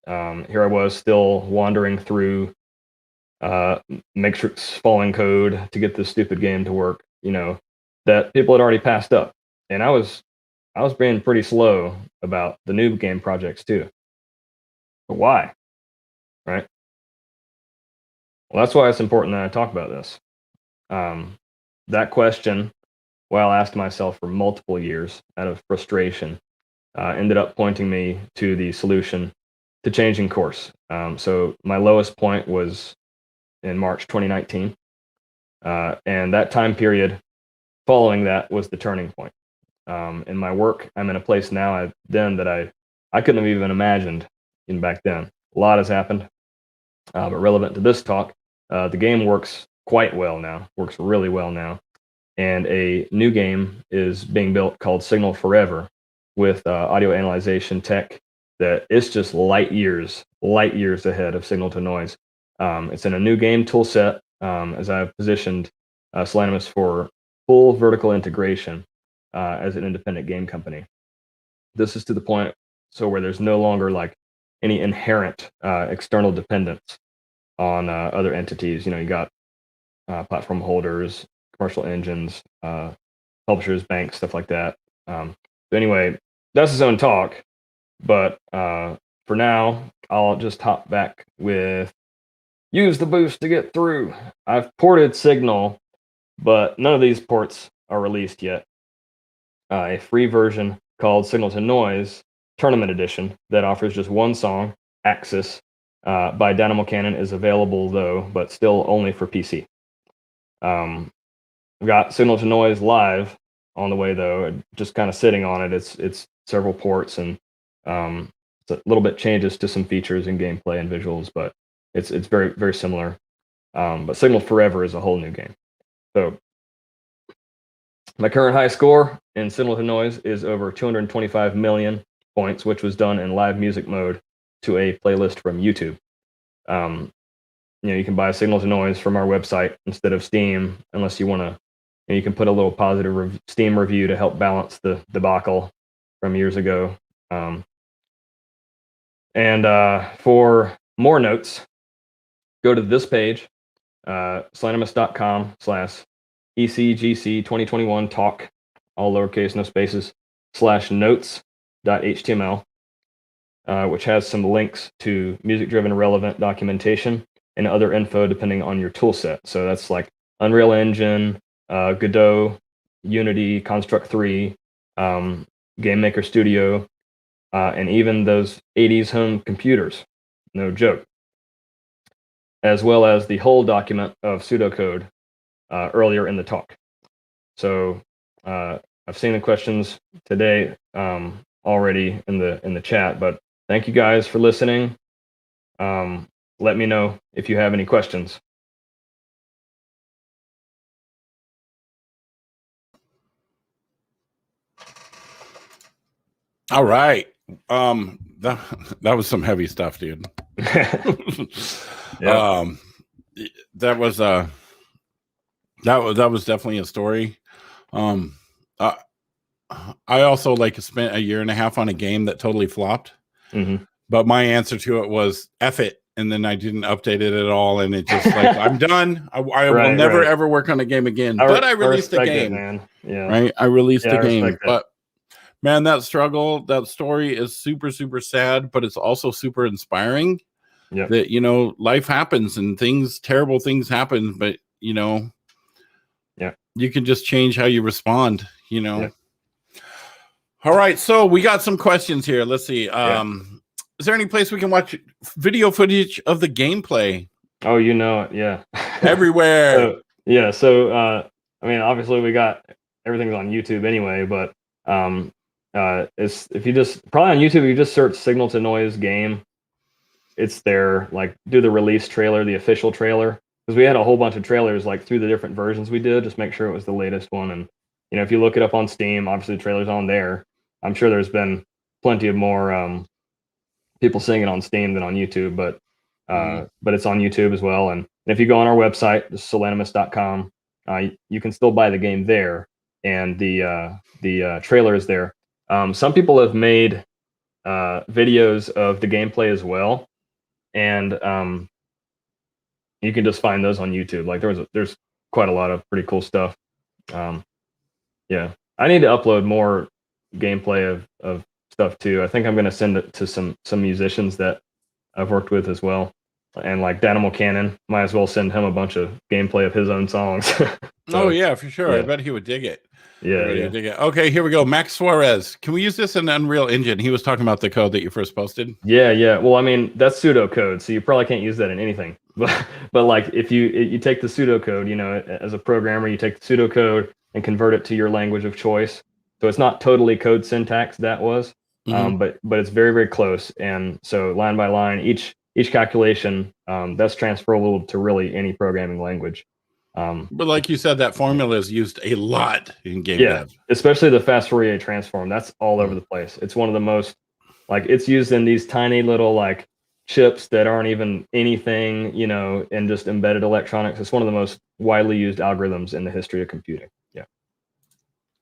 Here I was still wandering through matrix falling code to get this stupid game to work, that people had already passed up, and I was being pretty slow about the new game projects too. But why, right? Well, that's why it's important that I talk about this. That question, while I asked myself for multiple years out of frustration, ended up pointing me to the solution to changing course. So my lowest point was in March 2019, and that time period following that was the turning point. In my work, I'm in a place now that I couldn't have even imagined in back then. A lot has happened, but relevant to this talk, the game works quite well now, works really well now. And a new game is being built called Signal Forever with audio analyzation tech that is just light years ahead of Signal to Noise. It's in a new game tool set as I've positioned Solanimus for full vertical integration as an independent game company. This is to the point where there's no longer like any inherent external dependence on other entities. You got platform holders, commercial engines, publishers, banks, stuff like that. So anyway, that's his own talk. But for now, I'll just hop back with use the boost to get through. I've ported Signal, but none of these ports are released yet. A free version called Signal to Noise Tournament Edition that offers just one song, Axis, by Dynamo Cannon is available though, but still only for PC. We've got Signal to Noise Live on the way though, just kind of sitting on it. It's several ports and some a little bit changes to some features in gameplay and visuals, but it's very, very similar. But Signal Forever is a whole new game. So my current high score in Signal to Noise is over 225 million points, which was done in live music mode to a playlist from YouTube. You can buy Signal to Noise from our website instead of Steam, unless you want to. You can put a little positive Steam review to help balance the debacle from years ago. And for more notes, go to this page, solanimus.com/ECGC 2021 talk, all lowercase, no spaces, /notes.html, which has some links to music-driven relevant documentation and other info depending on your tool set. So that's like Unreal Engine, Godot, Unity, Construct 3, Game Maker Studio, and even those 80s home computers. No joke. As well as the whole document of pseudocode earlier in the talk. So I've seen the questions today already in the chat, but thank you guys for listening. Let me know if you have any questions. All right. That was some heavy stuff, dude. Yeah. That was definitely a story. I also spent a year and a half on a game that totally flopped. Mm-hmm. But my answer to it was F it. And then I didn't update it at all. And it just I'm done. I will never, ever work on a game again. But I released a game. Man. Yeah. Right. I released a game. But man, that story is super, super sad, but it's also super inspiring. Yep. That, life happens and terrible things happen, but you can just change how you respond, Yep. All right. So we got some questions here. Let's see. Is there any place we can watch video footage of the gameplay? Oh, it. Yeah. Everywhere. So I mean, obviously we got everything's on YouTube anyway, but it's if you just probably on YouTube, you just search Signal to Noise game. It's there, do the release trailer, the official trailer, because we had a whole bunch of trailers through the different versions we did, just make sure it was the latest one. And if you look it up on Steam, obviously the trailer's on there. I'm sure there's been plenty of more people seeing it on Steam than on YouTube, but it's on YouTube as well. And if you go on our website, solanimus.com, you can still buy the game there, and the trailer is there. Some people have made videos of the gameplay as well, and you can just find those on YouTube. There's quite a lot of pretty cool stuff. I need to upload more gameplay of stuff too. I think I'm going to send it to some musicians that I've worked with as well, and Danimal Cannon, might as well send him a bunch of gameplay of his own songs. Oh yeah, for sure. I bet he would dig it. Yeah. Dig it. Okay, here we go. Max Suarez, can we use this in Unreal Engine? He was talking about the code that you first posted. Yeah. Well, I mean, that's pseudocode, so you probably can't use that in anything. But if you take the pseudocode, as a programmer, you take the pseudocode and convert it to your language of choice. So it's not totally code syntax that was, but it's very, very close. And so line by line, each calculation that's transferable to really any programming language. But like you said, that formula is used a lot in game dev. Especially the fast Fourier transform. That's all over the place. It's one of the most it's used in these tiny little chips that aren't even anything, and just embedded electronics. It's one of the most widely used algorithms in the history of computing. Yeah.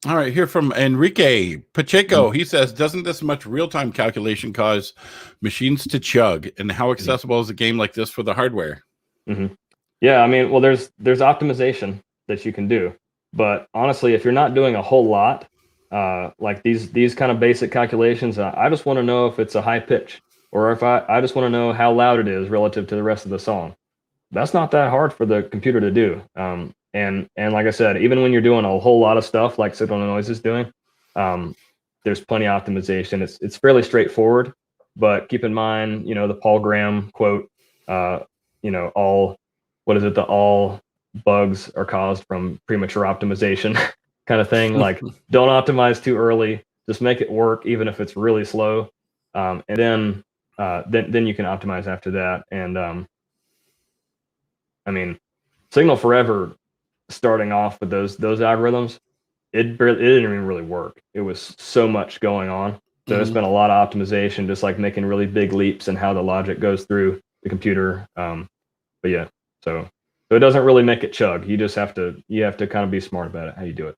All right, here from Enrique Pacheco. He says, doesn't this much real-time calculation cause machines to chug? And how accessible is a game like this for the hardware? Yeah, I mean, well, there's optimization that you can do, but honestly, if you're not doing a whole lot, these kind of basic calculations, I just want to know if it's a high pitch, or if I just want to know how loud it is relative to the rest of the song. That's not that hard for the computer to do. And like I said, even when you're doing a whole lot of stuff like Signal to Noise is doing, there's plenty of optimization. It's fairly straightforward, but keep in mind, the Paul Graham quote, all bugs are caused from premature optimization kind of thing. Don't optimize too early. Just make it work, even if it's really slow. and then you can optimize after that. And I mean, Signal Forever, starting off with those algorithms, it didn't even really work. It was so much going on. So I spent a lot of optimization, just like making really big leaps in how the logic goes through the computer. But yeah, so it doesn't really make it chug. You just have to kind of be smart about it, how you do it.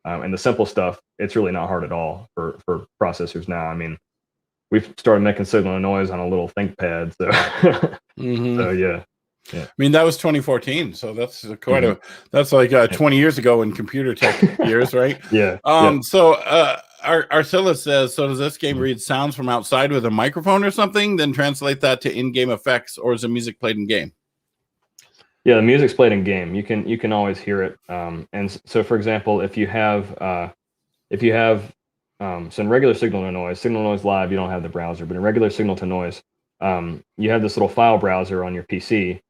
And the simple stuff, it's really not hard at all for processors now. I mean, we've started making signal and noise on a little ThinkPad. So so yeah. I mean, that was 2014, so that's quite that's like 20 years ago in computer tech years, right? Yeah. So Arcilla says, so does this game read sounds from outside with a microphone or something, then translate that to in-game effects, or is the music played in game? Yeah, the music's played in game. You can always hear it. And so, for example, if you have so in regular signal to noise live, you don't have the browser, but in regular signal to noise, you have this little file browser on your PC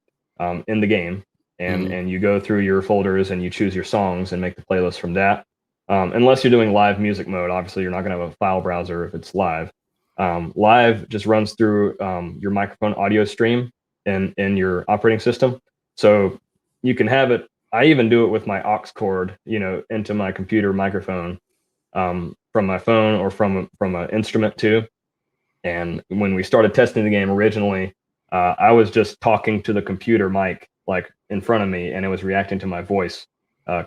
in the game, and you go through your folders and you choose your songs and make the playlist from that. Unless you're doing live music mode, obviously you're not going to have a file browser if it's live. Live just runs through your microphone audio stream in your operating system, so you can have it. I even do it with my aux cord, into my computer microphone from my phone or from an instrument too. And when we started testing the game originally, I was just talking to the computer mic like in front of me, and it was reacting to my voice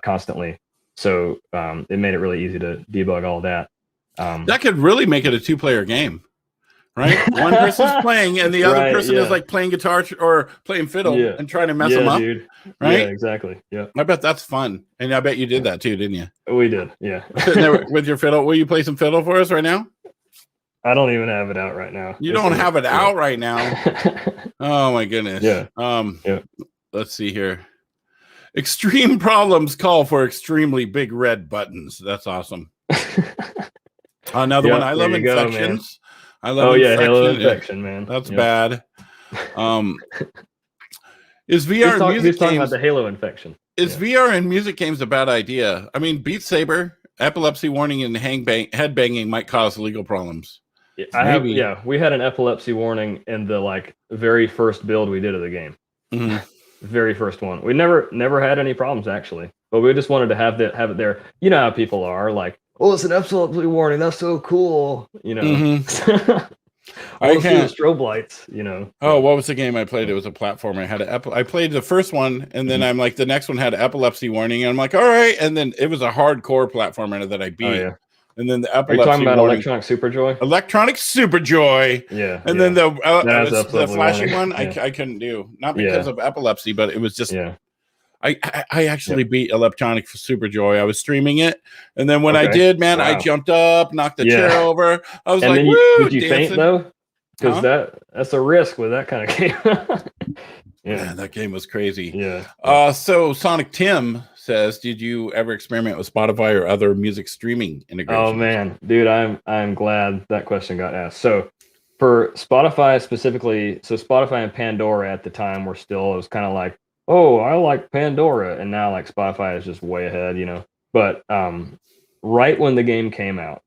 constantly. So it made it really easy to debug all that. That could really make it a 2-player game, right? One person's playing, and the other person is like playing guitar or playing fiddle and trying to mess them up, dude. right? Yeah, exactly. Yeah, I bet that's fun, and I bet you did that too, didn't you? We did. Yeah. With your fiddle, will you play some fiddle for us right now? I don't even have it out right now. You don't have it out right now. Oh my goodness. Yeah. Let's see here. Extreme problems call for extremely big red buttons. That's awesome. Another one. I love infections. I love infection. Halo infection, man. That's bad. Is VR and music he's talking about the Halo infection. Is VR and music games a bad idea? I mean, Beat Saber, epilepsy warning, and head banging might cause legal problems. We had an epilepsy warning in the very first build we did of the game. Very first one. We never had any problems actually, but we just wanted to have it there. You know how people are like, oh, it's an epilepsy warning. That's so cool. I can't strobe lights. Oh, what was the game I played? It was a platformer. I played the first one, and then I'm like, the next one had an epilepsy warning, and I'm like, all right. And then it was a hardcore platformer that I beat. Oh, yeah. And then the epilepsy. Are you talking about warning, Electronic Superjoy? Electronic Superjoy. Yeah. And then the flashing one, yeah. I couldn't do, not because of epilepsy, but it was just. Yeah. I actually beat Electronic Superjoy. I was streaming it, and then when I did, man, I jumped up, knocked the chair over. I was like, "Woo!" Did you faint though? Because that's a risk with that kind of game. Man, that game was crazy. Yeah. So Sonic Tim says, did you ever experiment with Spotify or other music streaming integrations? Oh man, dude, I'm glad that question got asked. So for Spotify specifically, Spotify and Pandora at the time it was kind of like, oh, I like Pandora, and now like Spotify is just way ahead, But right when the game came out,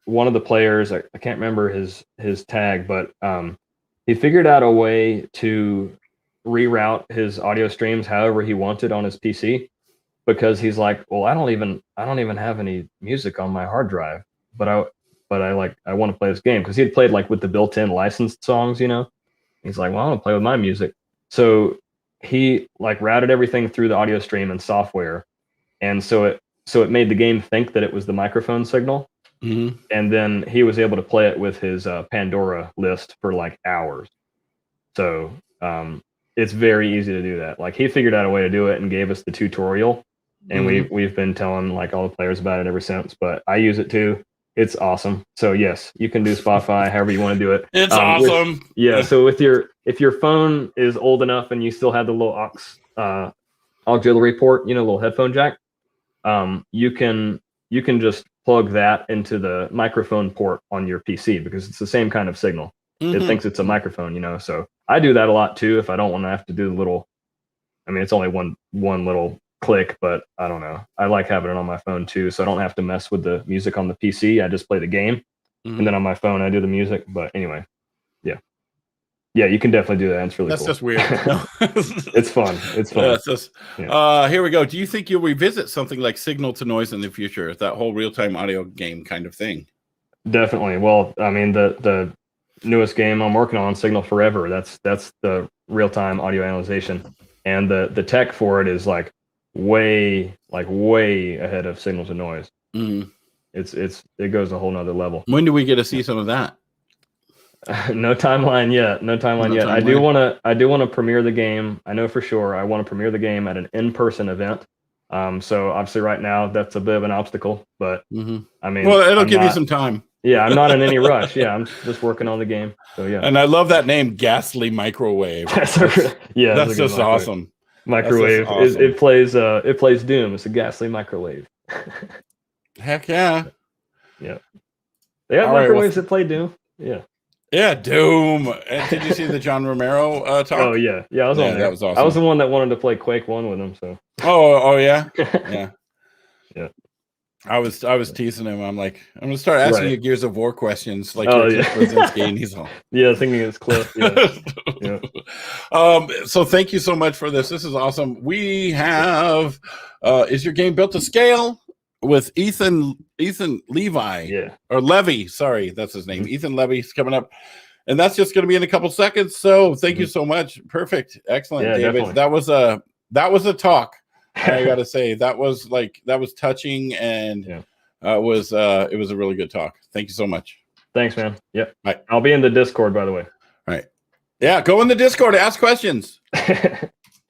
one of the players, I can't remember his tag, but he figured out a way to reroute his audio streams however he wanted on his PC, because he's like, well, I don't even have any music on my hard drive, but I want to play this game, because he had played with the built-in licensed songs, He's like, well, I want to play with my music. So he routed everything through the audio stream and software, and so it made the game think that it was the microphone signal. And then he was able to play it with his Pandora list for hours. So it's very easy to do that. He figured out a way to do it and gave us the tutorial, and we've been telling all the players about it ever since. But I use it too. It's awesome. So yes, you can do Spotify however you want to do it. It's awesome. So if your phone is old enough and you still have the little auxiliary port, little headphone jack, you can just plug that into the microphone port on your PC, because it's the same kind of signal. It thinks it's a microphone, So I do that a lot too if I don't want to have to do the little. I mean, it's only one little click, but I don't know. I like having it on my phone too, so I don't have to mess with the music on the PC. I just play the game. and then on my phone I do the music. But anyway, yeah, you can definitely do that. It's really That's cool. just weird. No. It's fun. It's fun. That's just, here we go. Do you think you'll revisit something like Signal to Noise in the future? That whole real-time audio game kind of thing? Definitely. Well, I mean, the newest game I'm working on, Signal Forever, that's the real-time audio analyzation, and the tech for it is like way ahead of Signal to Noise. Mm. It goes a whole nother level. When do we get to see some of that? No timeline yet. No timeline yet. I do want to premiere the game. I know for sure I want to premiere the game at an in-person event. So obviously right now that's a bit of an obstacle, but I mean, well, it'll give you some time. Yeah, I'm not in any rush. Yeah, I'm just working on the game. So yeah. And I love that name, Ghastly Microwave. That's just awesome. Microwave. That's just awesome. It plays Doom. It's a ghastly microwave. Heck yeah. Yeah. They have microwaves that play Doom. Yeah. Yeah, Doom. Did you see the John Romero talk? Oh yeah, I was on there. That was awesome. I was the one that wanted to play Quake 1 with him. So. Oh yeah, yeah. Yeah. I was teasing him. I'm like, I'm gonna start asking you Gears of War questions, like and he's all thinking it's Cliff. Yeah. So thank you so much for this. This is awesome. We have is your game built to scale? With Ethan Levi, or Levy, sorry, that's his name. Ethan Levy's coming up, and that's just going to be in a couple seconds. So thank you so much. Perfect, excellent, David. Definitely. That was a talk. I got to say that was touching, and it was a really good talk. Thank you so much. Thanks, man. Yep. Bye. I'll be in the Discord, by the way. All right. Yeah, go in the Discord. Ask questions.